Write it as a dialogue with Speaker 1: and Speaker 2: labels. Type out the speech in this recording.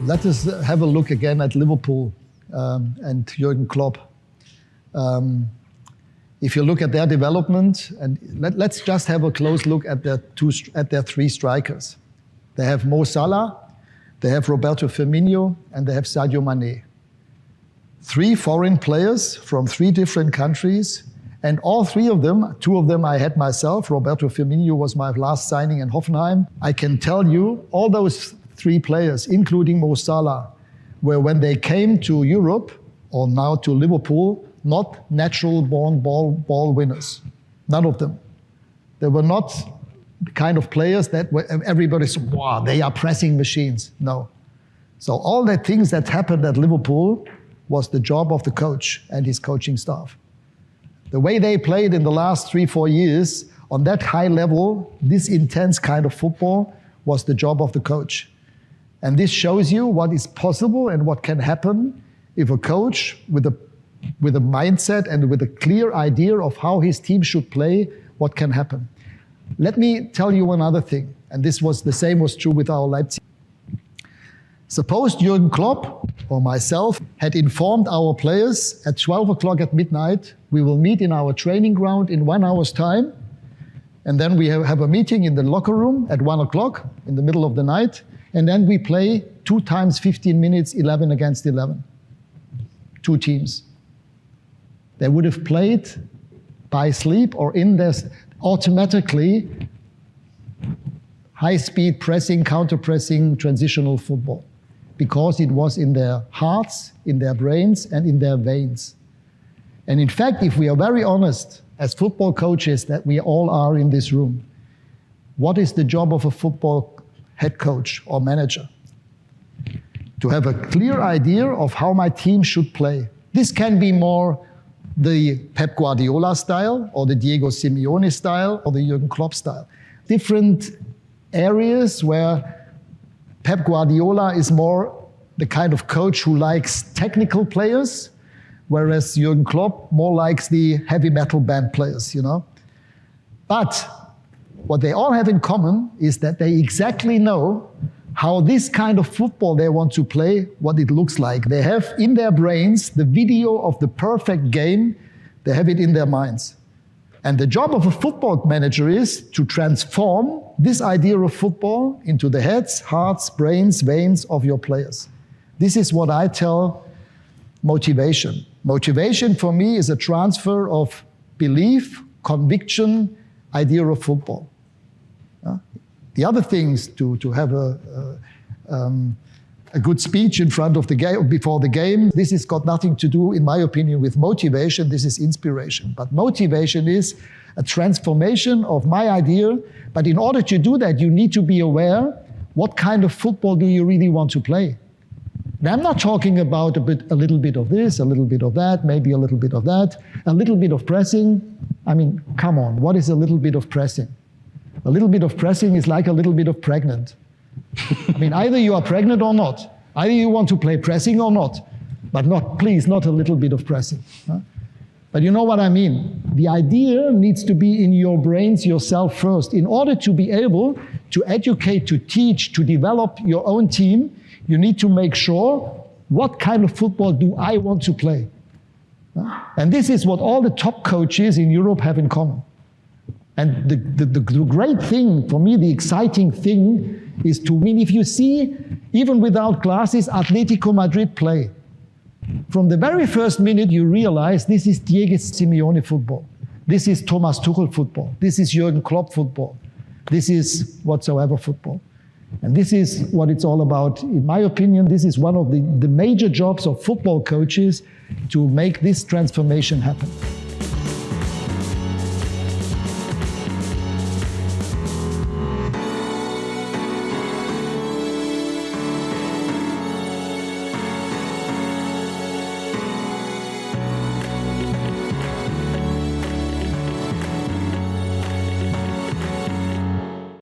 Speaker 1: Let us have a look again at Liverpool and Jürgen Klopp. If you look at their development, and let's just have a close look at their three strikers. They have Mo Salah, they have Roberto Firmino, and they have Sadio Mane. Three foreign players from three different countries, and all three of them, two of them I had myself. Roberto Firmino was my last signing in Hoffenheim. I can tell you, all those three players, including Mo Salah, were when they came to Europe, or now to Liverpool, not natural-born ball winners. None of them. They were not the kind of players that everybody said, wow, they are pressing machines. No. So all the things that happened at Liverpool was the job of the coach and his coaching staff. The way they played in the last 3-4 years on that high level, this intense kind of football, was the job of the coach. And this shows you what is possible and what can happen if a coach with a mindset and with a clear idea of how his team should play, what can happen. Let me tell you another thing, and this was the same was true with our Leipzig. Suppose Jürgen Klopp or myself had informed our players at 12 o'clock at midnight, we will meet in our training ground in 1 hour's time, and then we have a meeting in the locker room at 1 o'clock in the middle of the night, and then we play 2 times 15 minutes, 11 against 11. 2 teams. They would have played by sleep or in their automatically high-speed pressing, counter-pressing, transitional football, because it was in their hearts, in their brains, and in their veins. And in fact, if we are very honest, as football coaches that we all are in this room, what is the job of a football head coach or manager? To have a clear idea of how my team should play. This can be more the Pep Guardiola style, or the Diego Simeone style, or the Jürgen Klopp style. Different areas where Pep Guardiola is more the kind of coach who likes technical players, whereas Jürgen Klopp more likes the heavy metal band players, you know. But what they all have in common is that they exactly know how this kind of football they want to play, what it looks like. They have in their brains the video of the perfect game. They have it in their minds. And the job of a football manager is to transform this idea of football into the heads, hearts, brains, veins of your players. This is what I tell motivation. Motivation for me is a transfer of belief, conviction, idea of football. The other things to have a good speech in front of the game, before the game, this has got nothing to do, in my opinion, with motivation. This is inspiration. But motivation is a transformation of my idea. But in order to do that, you need to be aware, what kind of football do you really want to play? Now, I'm not talking about a little bit of this, a little bit of that, maybe a little bit of that, a little bit of pressing. I mean, come on, what is a little bit of pressing? A little bit of pressing is like a little bit of pregnant. I mean, either you are pregnant or not. Either you want to play pressing or not. But please, not a little bit of pressing. Huh? But you know what I mean. The idea needs to be in your brains yourself first. In order to be able to educate, to teach, to develop your own team, you need to make sure, what kind of football do I want to play? Huh? And this is what all the top coaches in Europe have in common. And the great thing, for me, the exciting thing is to win. If you see, even without glasses, Atletico Madrid play, from the very first minute you realize this is Diego Simeone football. This is Thomas Tuchel football. This is Jürgen Klopp football. This is whatsoever football. And this is what it's all about. In my opinion, this is one of the major jobs of football coaches, to make this transformation happen.